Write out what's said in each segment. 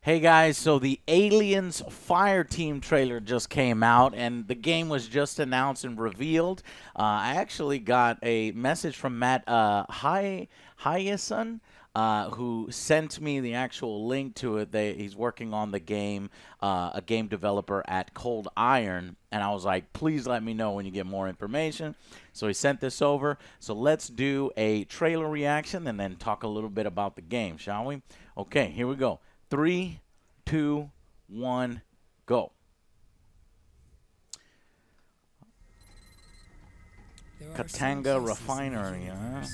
Hey guys, so the Aliens Fireteam trailer just came out, and the game was just announced and revealed. I actually got a message from Matt Hyason, who sent me the actual link to it. He's working on the game, a game developer at Cold Iron, and I was like, please let me know when you get more information. So he sent this over. So let's do a trailer reaction and then talk a little bit about the game, shall we? Okay, here we go. 3, 2, 1, go. Katanga Refinery, huh?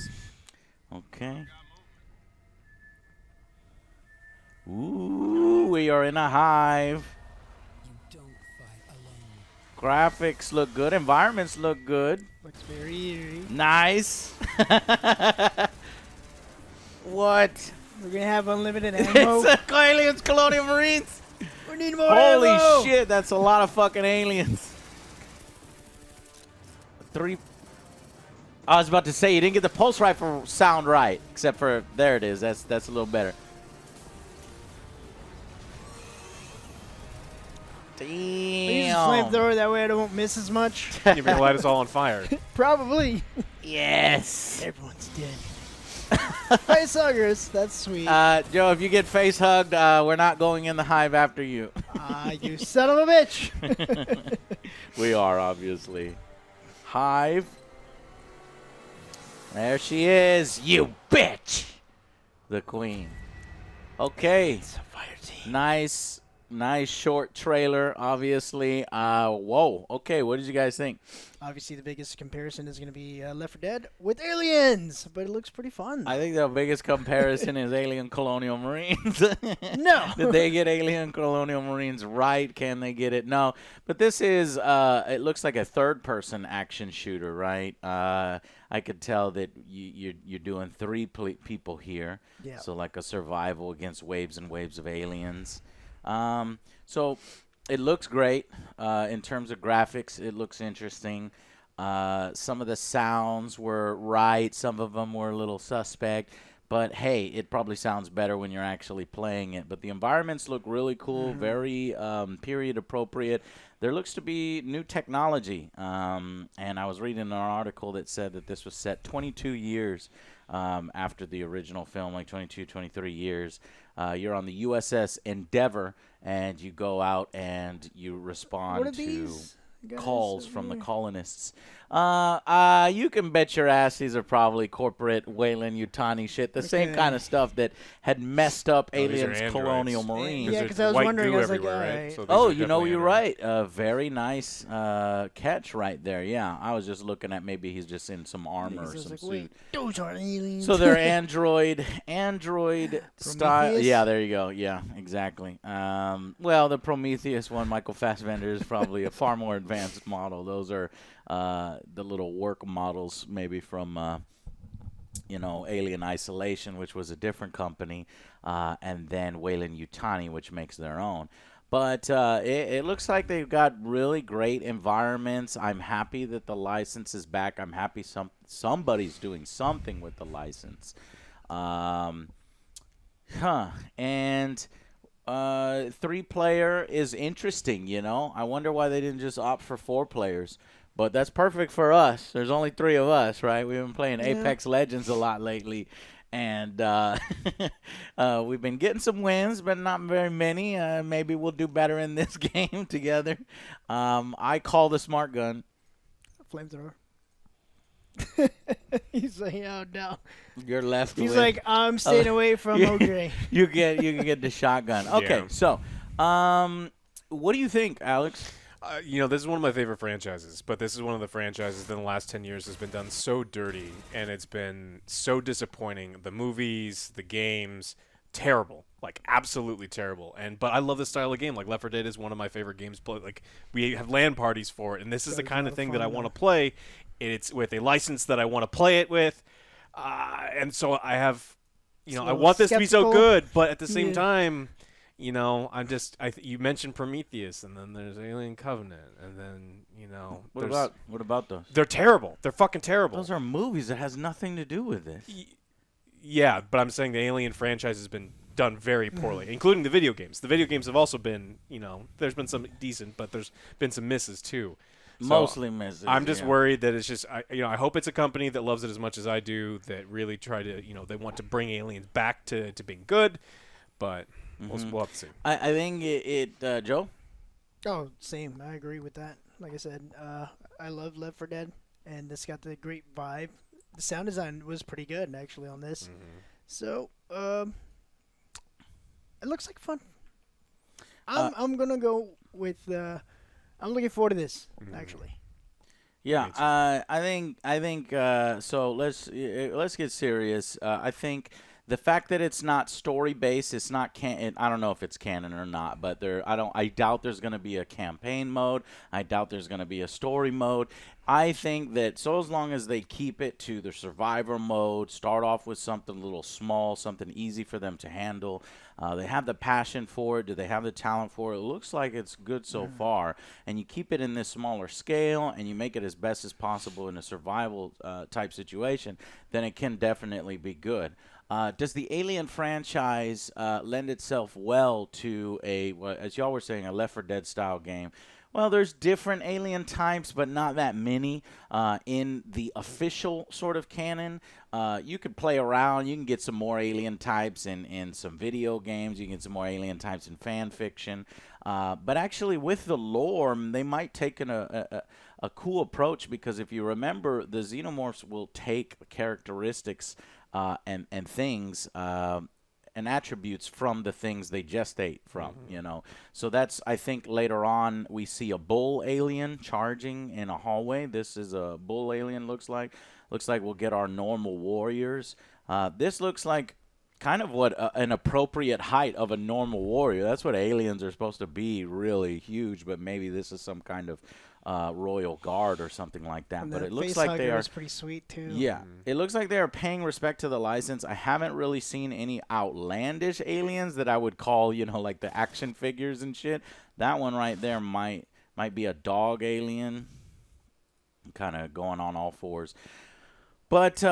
Okay. Ooh, we are in a hive. Graphics look good. Environments look good. Looks very eerie. Nice. What? We're gonna have unlimited ammo. It's aliens, Colonial Marines. We need more Holy ammo. shit, that's a lot of fucking aliens. I was about to say you didn't get the pulse rifle sound right, except for there it is. That's a little better. I use a Damn. flamethrower that way I don't miss as much. You're gonna light us all on fire. Probably. Yes. Everyone's dead. Face huggers. That's sweet. Joe, if you get face hugged, we're not going in the hive after you. You son of a bitch. We are, obviously. Hive. There she is, you bitch. The queen. Okay. It's a fire team. Nice short trailer, obviously. Whoa. Okay, what did you guys think? Obviously, the biggest comparison is going to be Left 4 Dead with aliens, but it looks pretty fun. I think the biggest comparison is Alien Colonial Marines. No. Did they get Alien Colonial Marines right? Can they get it? No. But this is, it looks like a third-person action shooter, right? I could tell that you're doing three people here. Yeah. So like a survival against waves and waves of aliens. So it looks great in terms of graphics. It looks interesting. Some of the sounds were right. Some of them were a little suspect. But, hey, it probably sounds better when you're actually playing it. But the environments look really cool, very period appropriate. There looks to be new technology. And I was reading an article that said that this was set 22 years after the original film, like 22, 23 years. You're on the USS Endeavor, and you go out and you respond What are to these guys calls over from the here? colonists. You can bet your ass these are probably corporate Weyland-Yutani shit. The same Okay. kind of stuff that had messed up Oh, these are aliens, androids. Colonial Marines. Yeah, There's 'cause I was white wondering, goo I was like, everywhere, alright. right? So these Oh, are you know, definitely you're androids. right. Very nice catch right there. Yeah, I was just looking at maybe he's just in some armor or I was some like, suit. wait, those are aliens. So they're android style. Prometheus? Yeah, there you go. Yeah, exactly. Well, the Prometheus one, Michael Fassbender, is probably a far more advanced model. Those are the little work models, maybe from Alien Isolation, which was a different company, and then Weyland-Yutani, which makes their own. But it looks like they've got really great environments. I'm happy that the license is back. I'm happy somebody's doing something with the license. And 3-player is interesting, I wonder why they didn't just opt for 4 players. But that's perfect for us. There's only 3 of us, right? We've been playing Apex Legends a lot lately. And we've been getting some wins, but not very many. Maybe we'll do better in this game together. I call the smart gun. Flamethrower. He's like, oh no. You're left He's with. like, I'm staying away from OJ. You can get the shotgun. Okay, Yeah. so what do you think, Alex? This is one of my favorite franchises, but this is one of the franchises that in the last 10 years has been done so dirty, and it's been so disappointing. The movies, the games, terrible, like absolutely terrible. But I love this style of game. Like Left 4 Dead is one of my favorite games. Like we have LAN parties for it, and this is the That is kind a lot of of thing fun, that I want to play. It's with a license that I want to play it with, and so I have, It's a I little want this to be so skeptical. good, but at the same Yeah. time. You mentioned Prometheus, and then there's Alien Covenant, and then What about those? they're terrible. They're fucking terrible. Those are movies that has nothing to do with this. Yeah, but I'm saying the Alien franchise has been done very poorly, including the video games. The video games have also been, there's been some decent, but there's been some misses too. So Mostly misses. I'm just yeah. worried that it's just, I hope it's a company that loves it as much as I do, that really try to, they want to bring Aliens back to being good, but we'll have to see. I think Joe? Oh, same. I agree with that. Like I said, I love Left 4 Dead, and this got the great vibe. The sound design was pretty good, actually, on this. So, it looks like fun. I'm going to go with... I'm looking forward to this, actually. Yeah, I think. So let's get serious. I think the fact that it's not story based, it's not I don't know if it's canon or not, but I doubt there's going to be a campaign mode. I doubt there's going to be a story mode. I think that so as long as they keep it to the survivor mode, start off with something a little small, something easy for them to handle. They have the passion for it. Do they have the talent for it? It looks like it's good so far. And you keep it in this smaller scale and you make it as best as possible in a survival type situation, then it can definitely be good. Does the Alien franchise lend itself well to as y'all were saying, a Left 4 Dead style game? Well, there's different alien types, but not that many in the official sort of canon. You could play around. You can get some more alien types in some video games. You can get some more alien types in fan fiction. But actually, with the lore, they might take a cool approach, because if you remember, the xenomorphs will take characteristics and things and attributes from the things they gestate from, So that's, I think later on we see a bull alien charging in a hallway. This is a bull alien, looks like. Looks like we'll get our normal warriors. This looks like kind of what an appropriate height of a normal warrior. That's what aliens are supposed to be, really huge, but maybe this is some kind of royal guard or something like that. And But the it looks face like hugger they are is pretty sweet too. Yeah, it looks like they are paying respect to the license. I haven't really seen any outlandish aliens that I would call, like the action figures and shit. That one right there might be a dog alien, kind of going on all fours. But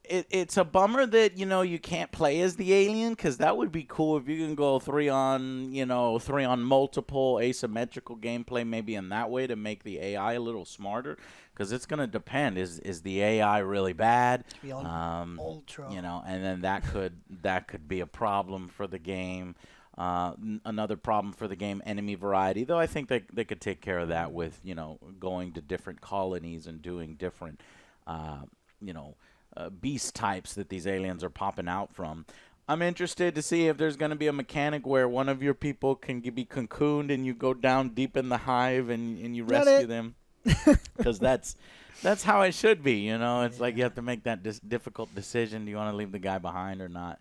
it's a bummer that you can't play as the alien, because that would be cool if you can go 3 on multiple asymmetrical gameplay, maybe in that way to make the AI a little smarter, because it's gonna depend. Is the AI really bad? Be on ultra. And then that could be a problem for the game. Another problem for the game, enemy variety. Though I think they could take care of that with going to different colonies and doing different beast types that these aliens are popping out from. I'm interested to see if there's going to be a mechanic where one of your people can be cocooned and you go down deep in the hive and you rescue them. Because that's how it should be, It's like you have to make that difficult decision. Do you want to leave the guy behind or not?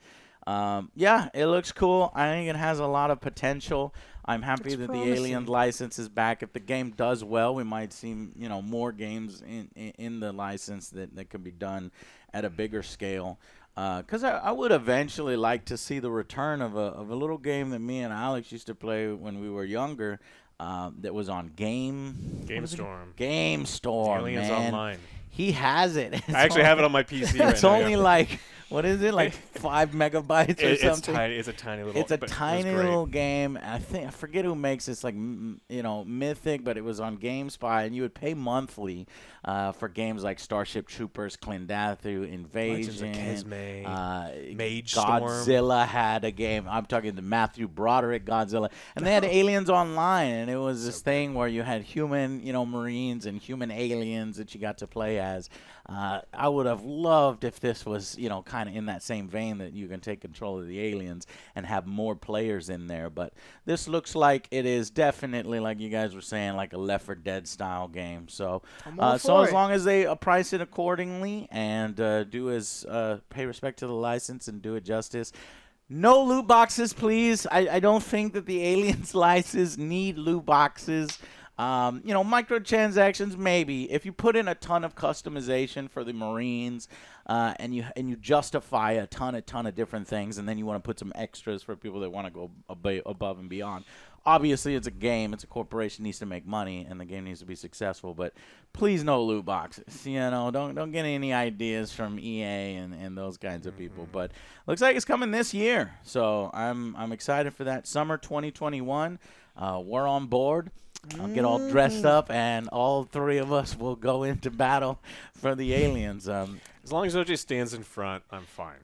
Yeah, it looks cool. I think it has a lot of potential. I'm happy that the Alien license is back. If the game does well, we might see more games in the license that could be done at a bigger scale. Because I would eventually like to see the return of a little game that me and Alex used to play when we were younger. That was on GameStorm. GameStorm, Aliens man. Online. He has it. I actually have it on my PC right It's now. only like, what is it, like 5 megabytes or something? It's a tiny little. It's a but tiny it was great. little game. I forget who makes it. It's like Mythic, but it was on GameSpy, and you would pay monthly for games like Starship Troopers, Clendathu, Invasion, Mage Godzilla had a game. I'm talking the Matthew Broderick Godzilla, and they had Aliens Online, and it was this thing where you had human, Marines and human aliens that you got to play as. I would have loved if this was, kind of in that same vein, that you can take control of the aliens and have more players in there. But this looks like it is definitely, like you guys were saying, like a Left 4 Dead style game. So, as long as they price it accordingly and pay respect to the license and do it justice. No loot boxes, please. I don't think that the Aliens license need loot boxes. Microtransactions, maybe. If you put in a ton of customization for the Marines, and you justify a ton of different things, and then you want to put some extras for people that want to go above and beyond. Obviously, it's a game. It's a corporation, needs to make money, and the game needs to be successful. But please, no loot boxes. Don't get any ideas from EA and those kinds of people. But looks like it's coming this year, so I'm excited for that. Summer 2021. We're on board. I'll get all dressed up, and all three of us will go into battle for the aliens. As long as OJ stands in front, I'm fine.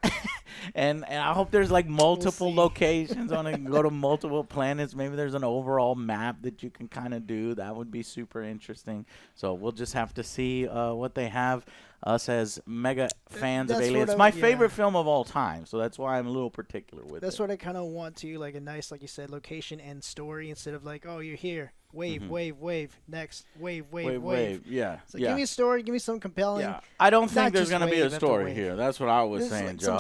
And I hope there's like multiple locations on it. Go to multiple planets. Maybe there's an overall map that you can kind of do. That would be super interesting. So we'll just have to see what they have. Us as mega fans of Aliens. It's my favorite film of all time, so that's why I'm a little particular with it. That's what I kind of want to, like a nice, like you said, location and story instead of like, oh, you're here. Wave, wave, next, wave. Yeah. So give me a story, give me something compelling. Yeah. I don't think there's going to be a story here. That's what I was saying, Joe.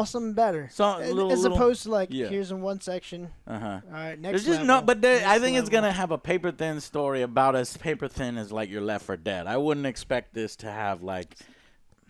Something better. As opposed to like, here's in one section. All right, next there's just I think it's going to have a paper thin story about as paper thin as like your Left 4 Dead. I wouldn't expect this to have like,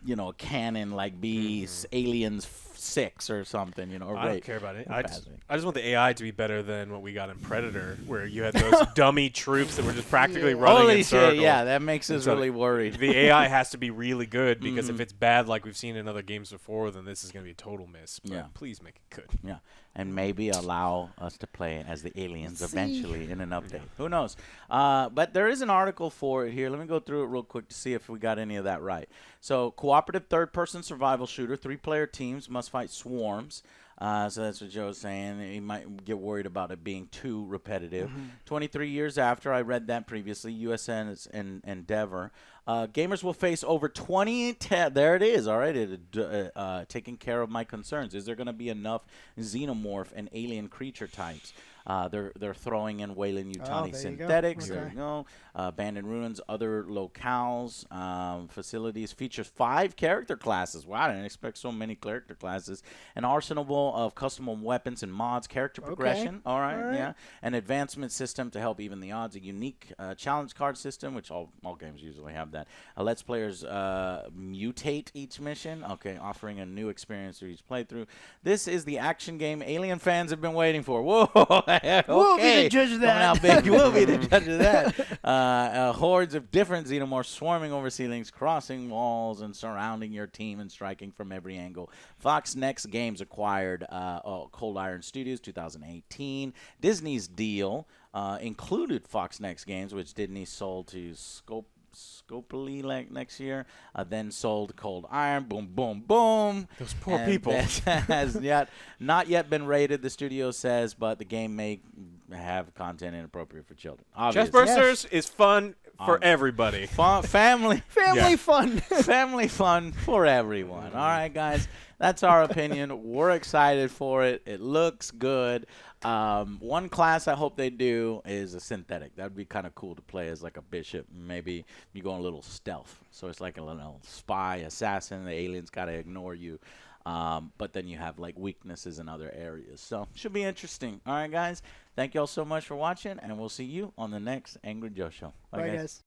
a canon like be Aliens 6 or something, or I don't care about it. I just want the AI to be better than what we got in Predator, where you had those dummy troops that were just practically running in circles. Yeah, that makes us really worried. The AI has to be really good, because if it's bad like we've seen in other games before, then this is going to be a total miss. But please make it good. Yeah, and maybe allow us to play as the aliens eventually in an update. Who knows? But there is an article for it here. Let me go through it real quick to see if we got any of that right. So, cooperative third-person survival shooter. 3-player teams must fight swarms. So that's what Joe's saying. He might get worried about it being too repetitive. 23 years after, I read that previously, USN and Endeavor. Gamers will face over 20 there it is, all right, taking care of my concerns. Is there going to be enough xenomorph and alien creature types? They're throwing in Weyland-Yutani synthetics. There you go. Abandoned ruins, other locales, facilities. Features 5 character classes. Wow, I didn't expect so many character classes. An arsenal of custom weapons and mods. Character progression. All right, yeah. An advancement system to help even the odds. A unique challenge card system, which all games usually have that. Lets players mutate each mission. Okay, offering a new experience through each playthrough. This is the action game Alien fans have been waiting for. Whoa. Okay. We'll be the judge of that. We'll be the judge of that. Hordes of different xenomorphs swarming over ceilings, crossing walls, and surrounding your team and striking from every angle. Fox Next Games acquired Cold Iron Studios 2018. Disney's deal included Fox Next Games, which Disney sold to Scopely next year, then sold Cold Iron. Boom, boom, boom. Those poor people. Has not yet been rated, the studio says, but the game may have content inappropriate for children. Chestbursters is fun for everybody. Family fun. Family fun for everyone. All right, guys. That's our opinion. We're excited for it. It looks good. One class I hope they do is a synthetic. That would be kind of cool to play as like a bishop. Maybe you go a little stealth. So it's like a little spy, assassin. The aliens got to ignore you. But then you have like weaknesses in other areas. So should be interesting. All right, guys. Thank you all so much for watching, and we'll see you on the next Angry Joe Show. Bye guys.